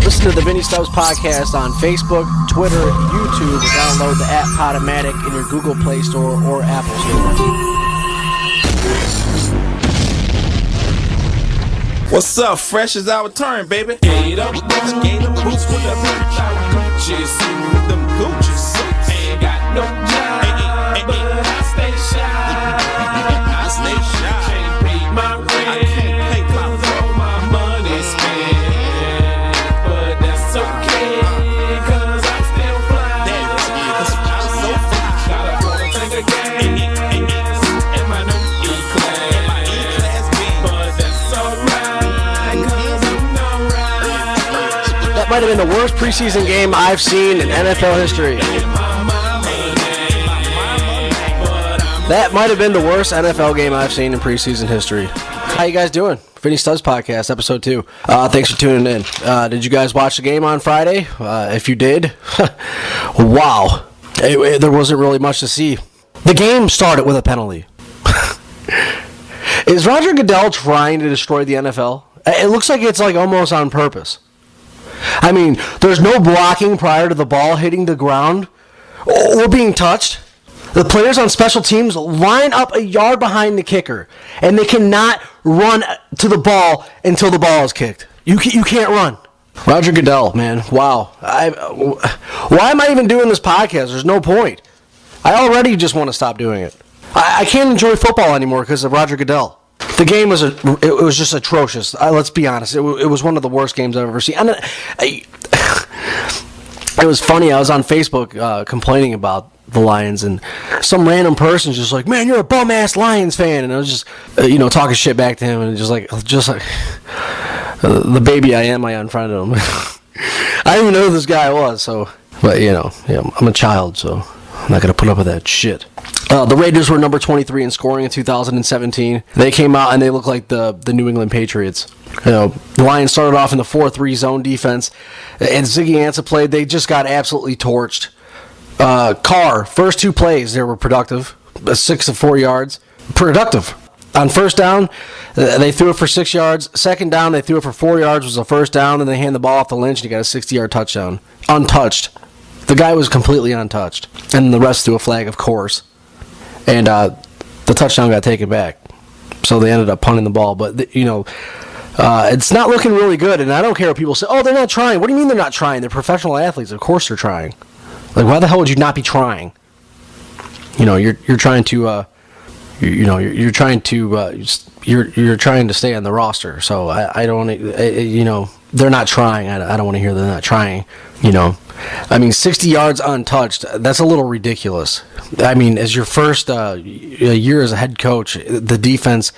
Listen to the Vinny Stubbs podcast on Facebook, Twitter, YouTube, or download the app Podomatic in your Google Play Store or Apple Store. What's up? Fresh is our turn, baby. Gain them boots with the Gucci's, them Gucci's. Ain't got no job, but I stay shy. Can't pay my rent, cause all my money spent. But that's okay, cause I'm still fly. I'm so fly. Gotta take a gas in my new E-Class. But that's alright, cause I'm alright. That might have been the worst preseason game I've seen in NFL history. That might have been the worst NFL game I've seen in preseason history. How you guys doing? Vinny Stubbs Podcast, Episode 2. Thanks for tuning in. Did you guys watch the game on Friday? If you did, wow. There wasn't really much to see. The game started with a penalty. Is Roger Goodell trying to destroy the NFL? It looks like it's like almost on purpose. I mean, there's no blocking prior to the ball hitting the ground or being touched. The players on special teams line up a yard behind the kicker, and they cannot run to the ball until the ball is kicked. You can't run. Roger Goodell, man, wow. Why am I even doing this podcast? There's no point. I already just want to stop doing it. I can't enjoy football anymore because of Roger Goodell. The game was just atrocious. Let's be honest. It was one of the worst games I've ever seen. And it was funny. I was on Facebook complaining about the Lions, and some random person's just like, man, you're a bum-ass Lions fan. And I was just, talking shit back to him, and just like the baby I am, I unfriended him. I didn't even know who this guy was, so, but, I'm a child, so I'm not going to put up with that shit. The Raiders were number 23 in scoring in 2017. They came out, and they looked like the New England Patriots. The Lions started off in the 4-3 zone defense, and Ziggy Ansah played. They just got absolutely torched. Carr, first two plays, they were productive. 6 of 4 yards. Productive. On first down, they threw it for 6 yards. Second down, they threw it for 4 yards, was a first down, and they handed the ball off to Lynch, and he got a 60-yard touchdown. Untouched. The guy was completely untouched. And the rest threw a flag, of course. And the touchdown got taken back. So they ended up punting the ball. But, it's not looking really good, and I don't care what people say. Oh, they're not trying. What do you mean they're not trying? They're professional athletes. Of course they're trying. Like, why the hell would you not be trying? You're trying to, you're trying to stay on the roster. So I don't, they're not trying. I don't want to hear they're not trying. 60 yards untouched. That's a little ridiculous. I mean, as your first year as a head coach, the defense,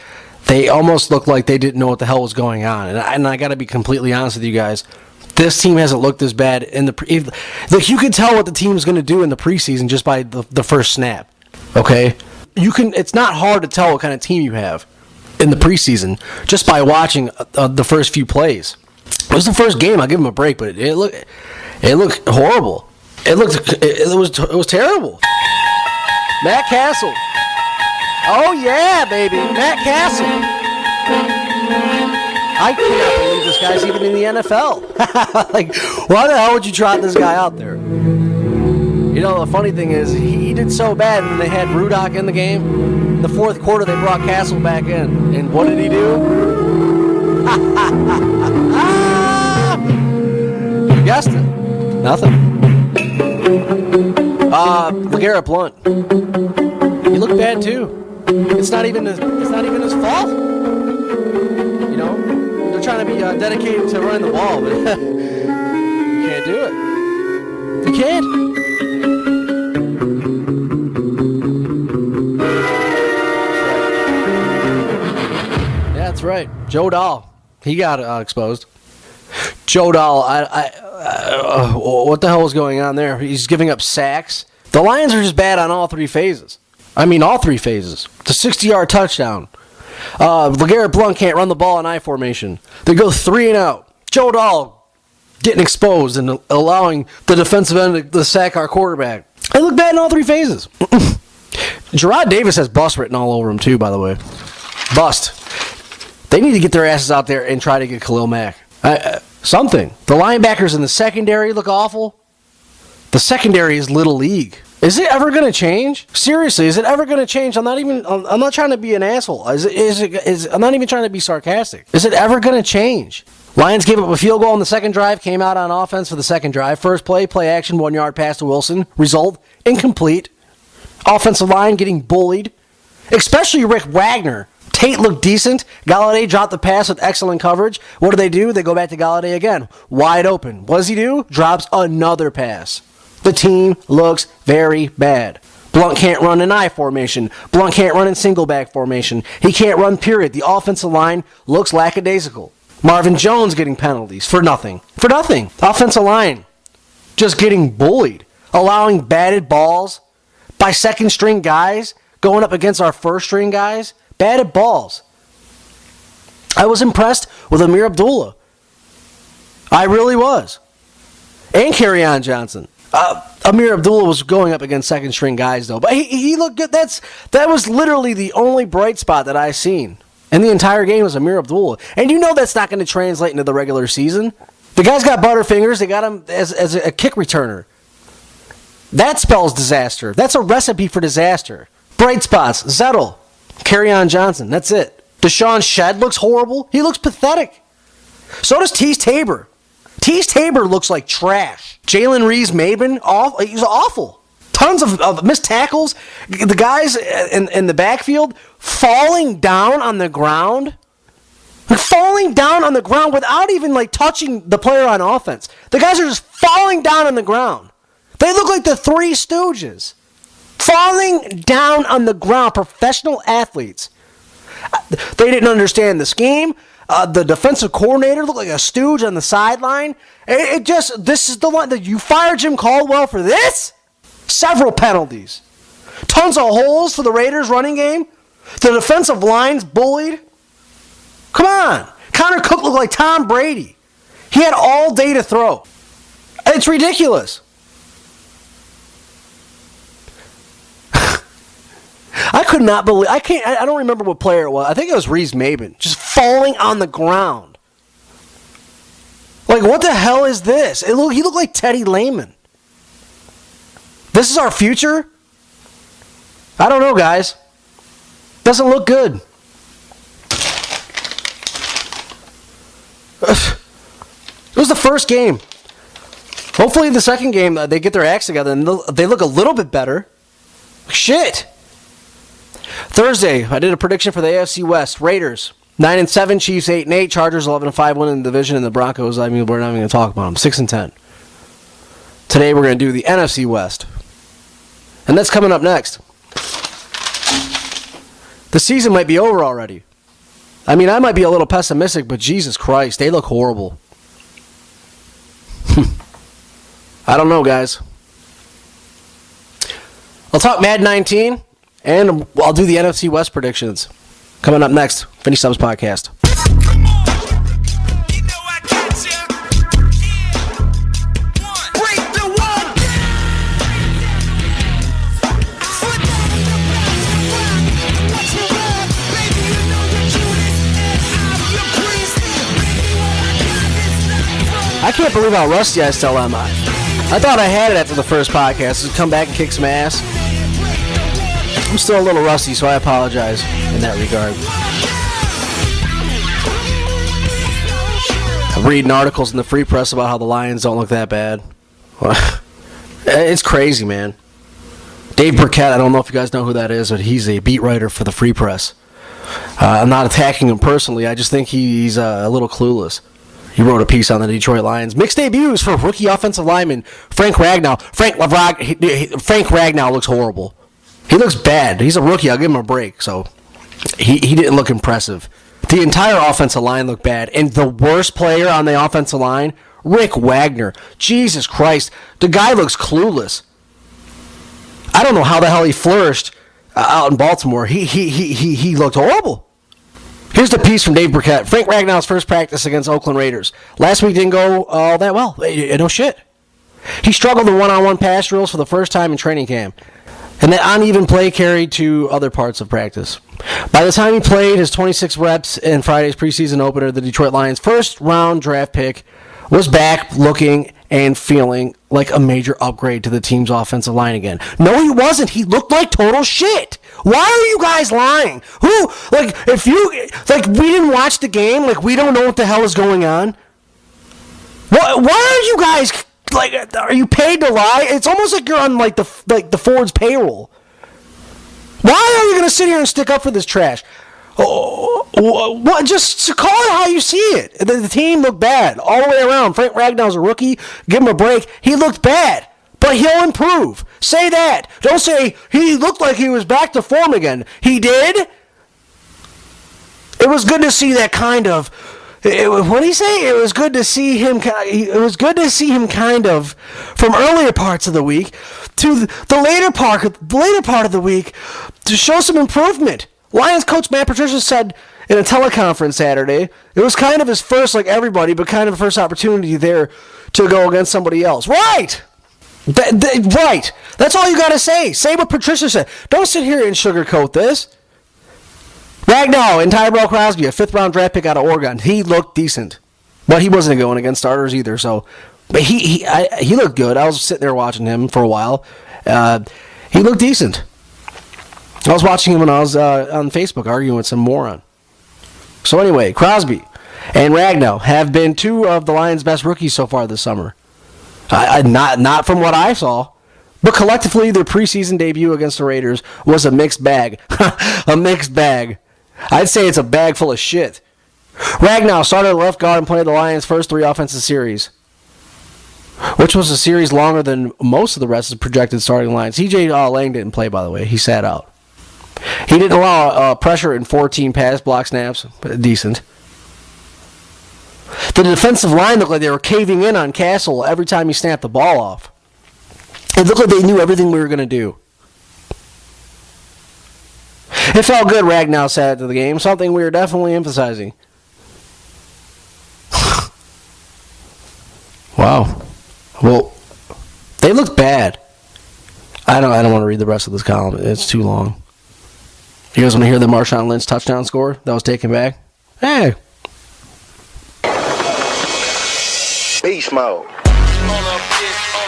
they almost looked like they didn't know what the hell was going on. And I got to be completely honest with you guys. This team hasn't looked as bad in the you can tell what the team's going to do in the preseason just by the first snap. Okay, it's not hard to tell what kind of team you have in the preseason just by watching the first few plays. It was the first game. I'll give them a break, but it looked horrible. It was terrible. Matt Castle. Oh yeah, baby, Matt Castle. I cannot believe this guy's even in the NFL. Like, why the hell would you trot this guy out there? The funny thing is, he did so bad when they had Rudock in the game. In the fourth quarter, they brought Castle back in. And what did he do? You guessed it. Nothing. LeGarrette Blount. He looked bad, too. It's not even his fault. They're trying to be dedicated to running the ball, but you can't do it. You can't. Yeah, that's right. Joe Dahl. He got exposed. Joe Dahl, what the hell is going on there? He's giving up sacks. The Lions are just bad on all three phases. I mean, all three phases. The 60-yard touchdown. LeGarrette Blount can't run the ball in I formation. They go 3 and out. Joe Dahl getting exposed and allowing the defensive end to sack our quarterback. They look bad in all three phases. Gerard Davis has bust written all over him, too, by the way. Bust. They need to get their asses out there and try to get Khalil Mack. Something. The linebackers in the secondary look awful. The secondary is little league. Is it ever going to change? Seriously, is it ever going to change? I'm not trying to be an asshole. I'm not even trying to be sarcastic. Is it ever going to change? Lions gave up a field goal on the second drive, came out on offense for the second drive. First play action, 1 yard pass to Wilson. Result, incomplete. Offensive line getting bullied. Especially Rick Wagner. Tate looked decent. Galladay dropped the pass with excellent coverage. What do? They go back to Galladay again. Wide open. What does he do? Drops another pass. The team looks very bad. Blunt can't run in I formation. Blunt can't run in single back formation. He can't run, period. The offensive line looks lackadaisical. Marvin Jones getting penalties for nothing. For nothing. Offensive line just getting bullied. Allowing batted balls by second string guys going up against our first string guys. Batted balls. I was impressed with Amir Abdullah. I really was. And Kerryon Johnson. Amir Abdullah was going up against second string guys though, but he looked good. That was literally the only bright spot that I seen in the entire game was Amir Abdullah, and you know that's not going to translate into the regular season. The guy's got butterfingers. They got him as a kick returner. That spells disaster. That's a recipe for disaster. Bright spots: Zettel, Kerryon Johnson. That's it. Deshaun Shedd looks horrible. He looks pathetic. So does Tease Tabor. Tease Tabor looks like trash. Jalen Reeves-Maben, he's awful. Tons of missed tackles. The guys in the backfield falling down on the ground. Falling down on the ground without even touching the player on offense. The guys are just falling down on the ground. They look like the Three Stooges. Falling down on the ground. Professional athletes. They didn't understand the scheme. The defensive coordinator looked like a stooge on the sideline. This is the one that you fire Jim Caldwell for this? Several penalties. Tons of holes for the Raiders running game. The defensive line's bullied. Come on. Connor Cook looked like Tom Brady. He had all day to throw. It's ridiculous. I could not believe. I don't remember what player it was. I think it was Reeves-Maben, just falling on the ground. What the hell is this? He looked like Teddy Lehman. This is our future? I don't know, guys. Doesn't look good. It was the first game. Hopefully, the second game they get their acts together and they look a little bit better. Shit. Thursday, I did a prediction for the AFC West. Raiders 9-7, Chiefs 8-8, Chargers 11-5 winning the division, and the Broncos. We're not even going to talk about them. 6-10. Today we're going to do the NFC West, and that's coming up next. The season might be over already. I might be a little pessimistic, but Jesus Christ, they look horrible. I don't know, guys. I'll talk Madden 19. And I'll do the NFC West predictions. Coming up next, Vinny Stubbs Podcast. Come on. You know I got ya. Yeah. One. Break the wall. Foot down in the box. Watch me run. Baby, you know the Judas. And I'm your priest. Baby, what I got is not from. I can't believe how rusty I still am. I thought I had it after the first podcast. Just come back and kick some ass. I'm still a little rusty, so I apologize in that regard. I'm reading articles in the Free Press about how the Lions don't look that bad. It's crazy, man. Dave Burkett, I don't know if you guys know who that is, but he's a beat writer for the Free Press. I'm not attacking him personally. I just think he's a little clueless. He wrote a piece on the Detroit Lions. Mixed debuts for rookie offensive lineman Frank Ragnow. Frank Ragnow looks horrible. He looks bad. He's a rookie. I'll give him a break. So he didn't look impressive. The entire offensive line looked bad. And the worst player on the offensive line, Rick Wagner. Jesus Christ. The guy looks clueless. I don't know how the hell he flourished out in Baltimore. He looked horrible. Here's the piece from Dave Burkett. Frank Ragnow's first practice against Oakland Raiders. Last week didn't go all that well. No shit. He struggled in one-on-one pass drills for the first time in training camp. And that uneven play carried to other parts of practice. By the time he played his 26 reps in Friday's preseason opener, the Detroit Lions' first-round draft pick was back looking and feeling like a major upgrade to the team's offensive line again. No, he wasn't. He looked like total shit. Why are you guys lying? We didn't watch the game, like, we don't know what the hell is going on. Why are you guys, like, are you paid to lie? It's almost like you're on, like, the Ford's payroll. Why are you going to sit here and stick up for this trash? What? Just call it how you see it. The team looked bad all the way around. Frank Ragnow's a rookie. Give him a break. He looked bad, but he'll improve. Say that. Don't say he looked like he was back to form again. He did. It was good to see that kind of. What did he say? It was good to see him. It was good to see him kind of from earlier parts of the week to the later part of the week to show some improvement. Lions coach Matt Patricia said in a teleconference Saturday it was kind of his first, like everybody, but kind of a first opportunity there to go against somebody else. Right. Right. That's all you got to say. Say what Patricia said. Don't sit here and sugarcoat this. Ragnow and Tyrell Crosby, a 5th-round draft pick out of Oregon. He looked decent, but he wasn't going against starters either. So, but he looked good. I was sitting there watching him for a while. He looked decent. I was watching him when I was on Facebook arguing with some moron. So anyway, Crosby and Ragnow have been 2 of the Lions' best rookies so far this summer. Not from what I saw. But collectively, their preseason debut against the Raiders was a mixed bag. A mixed bag. I'd say it's a bag full of shit. Ragnow started at left guard and played the Lions' first 3 offensive series, which was a series longer than most of the rest of the projected starting lines. C.J. Lang didn't play, by the way. He sat out. He didn't allow pressure in 14 pass block snaps. Decent. The defensive line looked like they were caving in on Castle every time he snapped the ball off. It looked like they knew everything we were going to do. It felt good, Ragnow said after the game, something we were definitely emphasizing. Wow. Well, they looked bad. I don't want to read the rest of this column. It's too long. You guys want to hear the Marshawn Lynch touchdown score that was taken back? Hey. Beast mode.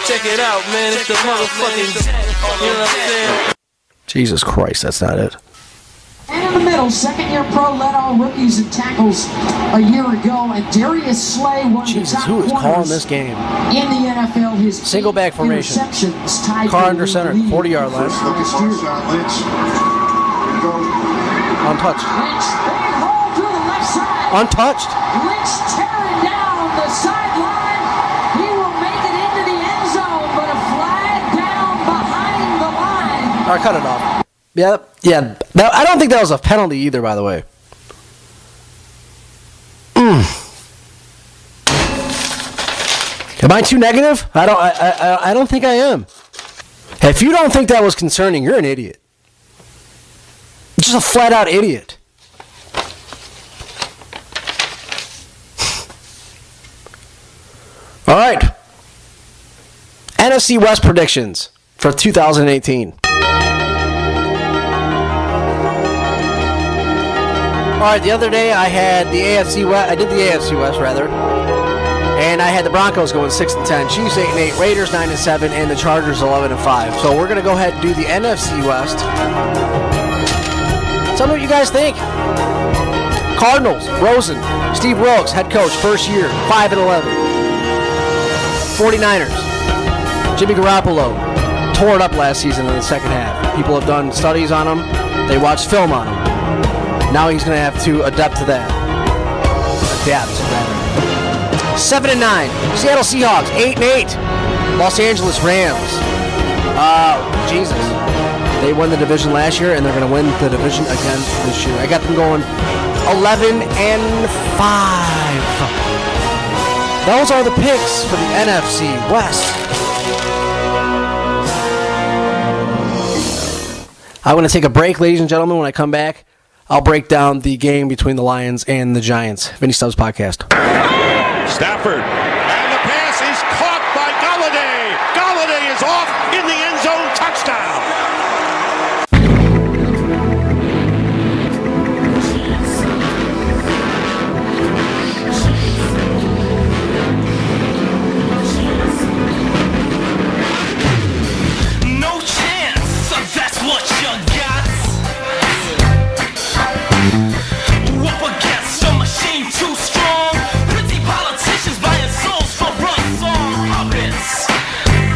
Check it out, man. It's the motherfucking. You know what I'm saying? Jesus Christ, that's not it. And in the middle, second-year pro led all rookies and tackles a year ago, and Darius Slay, one of the top who is calling corners this game? in the NFL. His Single back formation. Interceptions tied Carr to under the center, lead 40-yard line. last year. Untouched. Lynch, big hole through the left side. Untouched. Lynch tearing down the sideline. He will make it into the end zone, but a flag down behind the line. All right, cut it off. Yeah. I don't think that was a penalty either, by the way. Am I too negative? I don't think I am. If you don't think that was concerning, you're an idiot. Just a flat-out idiot. All right. NFC West predictions for 2018. All right, the other day I had the AFC West. I did the AFC West rather, and I had the Broncos going 6-10, Chiefs 8-8, Raiders 9-7, and the Chargers 11-5. So we're gonna go ahead and do the NFC West. Tell me what you guys think. Cardinals, Rosen, Steve Wilkes, head coach, first year, 5-11. 49ers, Jimmy Garoppolo, tore it up last season in the second half. People have done studies on him. They watched film on him. Now he's going to have to adapt to that. 7-9, Seattle Seahawks, 8-8. Los Angeles Rams. Jesus. They won the division last year, and they're going to win the division again this year. I got them going 11-5. Those are the picks for the NFC West. I'm going to take a break, ladies and gentlemen. When I come back, I'll break down the game between the Lions and the Giants. Vinny Stubbs Podcast. Stafford. And the pass is caught by Galladay. Galladay is off in the end zone. Touchdown.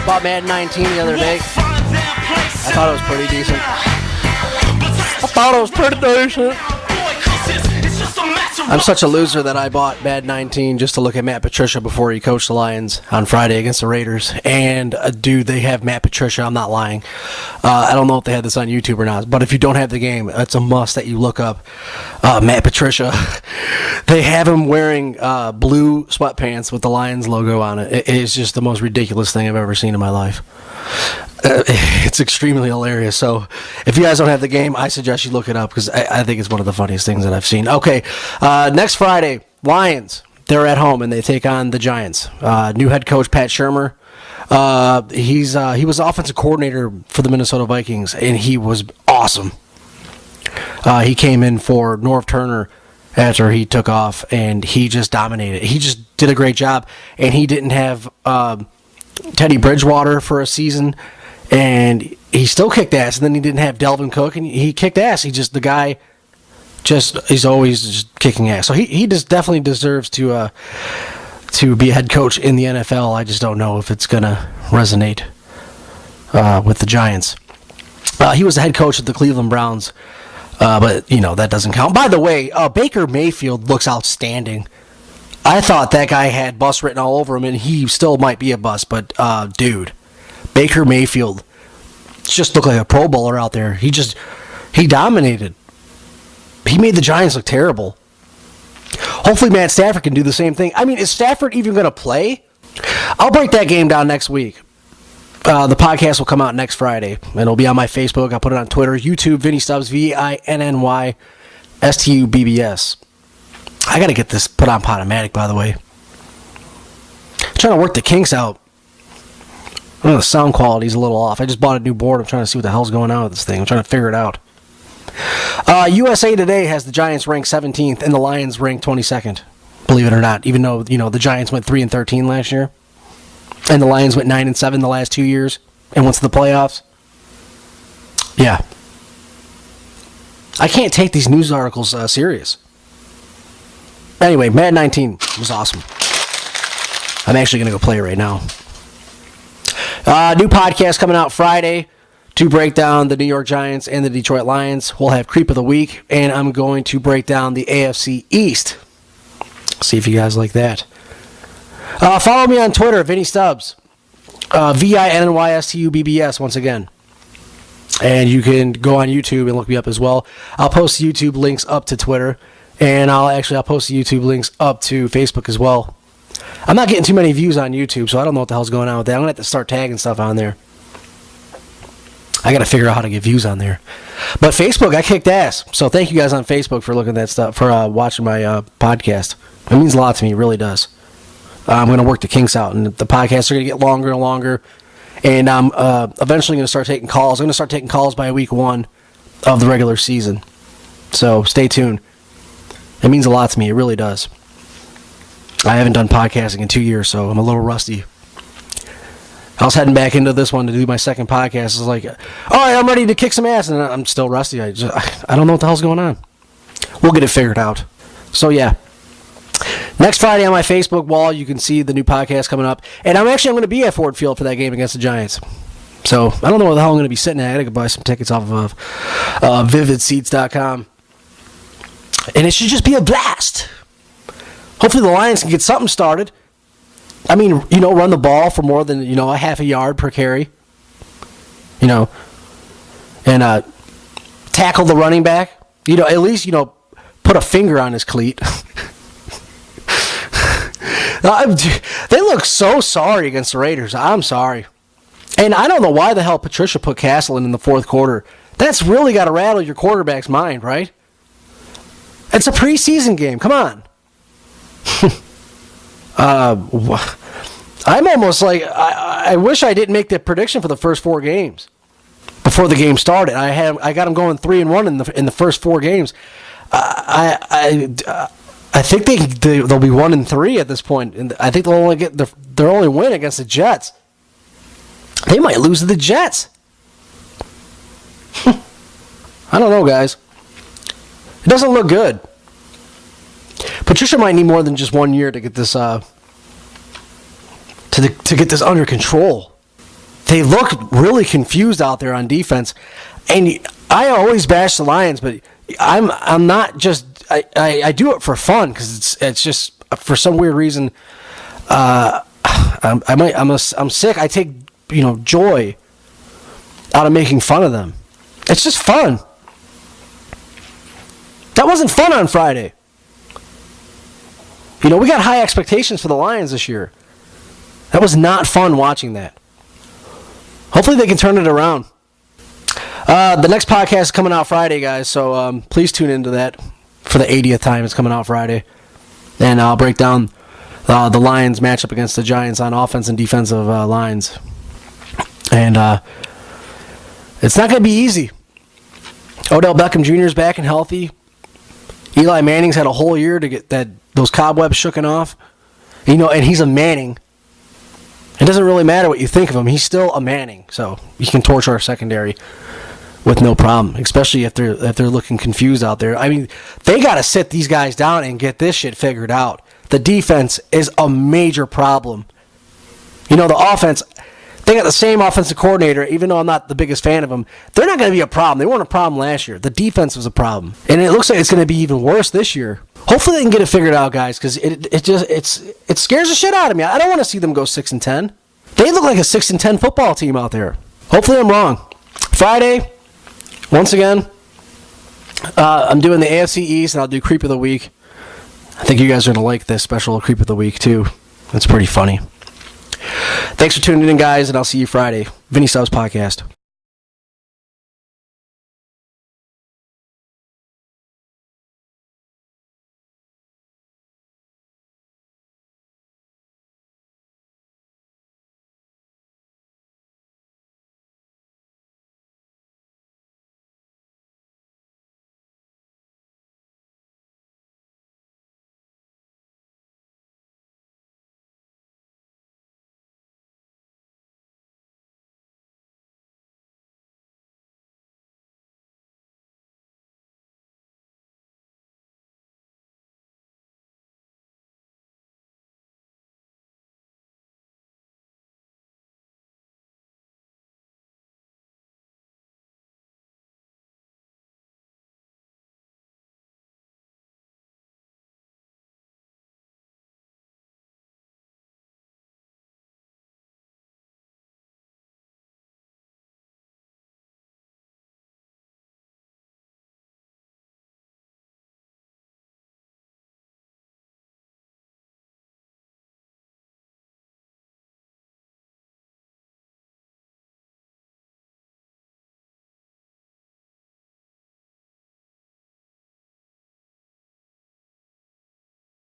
Bought Madden 19 the other day. I thought it was pretty decent. I'm such a loser that I bought Madden 19 just to look at Matt Patricia before he coached the Lions on Friday against the Raiders. And, dude, they have Matt Patricia. I'm not lying. I don't know if they had this on YouTube or not, but if you don't have the game, it's a must that you look up Matt Patricia. They have him wearing blue sweatpants with the Lions logo on it. It is just the most ridiculous thing I've ever seen in my life. It's extremely hilarious. So if you guys don't have the game, I suggest you look it up because I think it's one of the funniest things that I've seen. Okay, next Friday, Lions. They're at home and they take on the Giants. New head coach Pat Shurmur. He was offensive coordinator for the Minnesota Vikings and he was awesome. He came in for Norv Turner after he took off and he just dominated. He just did a great job and he didn't have Teddy Bridgewater for a season, and he still kicked ass. And then he didn't have Delvin Cook, and he kicked ass. He's always just kicking ass. So he just definitely deserves to be a head coach in the NFL. I just don't know if it's gonna resonate with the Giants. He was the head coach of the Cleveland Browns, but that doesn't count. By the way, Baker Mayfield looks outstanding. I thought that guy had bust written all over him, and he still might be a bust. But, dude, Baker Mayfield just looked like a Pro Bowler out there. He dominated. He made the Giants look terrible. Hopefully Matt Stafford can do the same thing. I mean, is Stafford even going to play? I'll break that game down next week. The podcast will come out next Friday, and it'll be on my Facebook. I'll put it on Twitter, YouTube, Vinny Stubbs, VINNY STUBBS. I got to get this put on Podomatic, by the way. I'm trying to work the kinks out. I know the sound quality's a little off. I just bought a new board. I'm trying to see what the hell's going on with this thing. I'm trying to figure it out. USA Today has the Giants ranked 17th and the Lions ranked 22nd. Believe it or not, even though the Giants went 3-13 last year, and the Lions went 9-7 the last 2 years, and went to the playoffs. Yeah, I can't take these news articles serious. Anyway, Madden 19 was awesome. I'm actually going to go play it right now. New podcast coming out Friday to break down the New York Giants and the Detroit Lions. We'll have Creep of the Week, and I'm going to break down the AFC East. See if you guys like that. Follow me on Twitter, Vinny Stubbs. VINNYSTUBBS once again. And you can go on YouTube and look me up as well. I'll post YouTube links up to Twitter. And I'll post the YouTube links up to Facebook as well. I'm not getting too many views on YouTube, so I don't know what the hell's going on with that. I'm going to have to start tagging stuff on there. I got to figure out how to get views on there. But Facebook, I kicked ass. So thank you guys on Facebook for looking at that stuff, for watching my podcast. It means a lot to me. It really does. I'm going to work the kinks out, and the podcasts are going to get longer and longer. And I'm eventually going to start taking calls. I'm going to start taking calls by week 1 of the regular season. So stay tuned. It means a lot to me. It really does. I haven't done podcasting in 2 years, so I'm a little rusty. I was heading back into this one to do my second podcast. I was like, all right, I'm ready to kick some ass, and I'm still rusty. I don't know what the hell's going on. We'll get it figured out. So, yeah. Next Friday on my Facebook wall, you can see the new podcast coming up. And I'm going to be at Ford Field for that game against the Giants. So, I don't know where the hell I'm going to be sitting at. I got to buy some tickets off of vividseats.com. And it should just be a blast. Hopefully the Lions can get something started. I mean, run the ball for more than, a half a yard per carry. And tackle the running back. At least, put a finger on his cleat. They look so sorry against the Raiders. I'm sorry. And I don't know why the hell Patricia put Castleton in the fourth quarter. That's really got to rattle your quarterback's mind, right? It's a preseason game. Come on. I'm almost like I wish I didn't make that prediction for the first 4 games before the game started. I got them going 3-1 in the first 4 games. I think they'll be 1-3 at this point, and I think they'll only get their only win against the Jets. They might lose to the Jets. I don't know, guys. It doesn't look good. Patricia might need more than just 1 year to get this to get this under control. They look really confused out there on defense. And I always bash the Lions, but I'm not just I do it for fun because it's just for some weird reason. I'm sick. I take joy out of making fun of them. It's just fun. That wasn't fun on Friday. We got high expectations for the Lions this year. That was not fun watching that. Hopefully they can turn it around. The next podcast is coming out Friday, guys, so please tune into that for the 80th time. It's coming out Friday. And I'll break down the Lions matchup against the Giants on offense and defensive lines. And it's not going to be easy. Odell Beckham Jr. is back and healthy. Eli Manning's had a whole year to get those cobwebs shooken off. And he's a Manning. It doesn't really matter what you think of him. He's still a Manning. So you can torture our secondary with no problem, especially if they're looking confused out there. I mean, they got to sit these guys down and get this shit figured out. The defense is a major problem. The offense, they got the same offensive coordinator, even though I'm not the biggest fan of them. They're not going to be a problem. They weren't a problem last year. The defense was a problem. And it looks like it's going to be even worse this year. Hopefully they can get it figured out, guys, because it scares the shit out of me. I don't want to see them go 6-10. They look like a 6-10 football team out there. Hopefully I'm wrong. Friday, once again, I'm doing the AFC East, and I'll do Creep of the Week. I think you guys are going to like this special Creep of the Week, too. It's pretty funny. Thanks for tuning in, guys, and I'll see you Friday. Vinny Stubbs Podcast.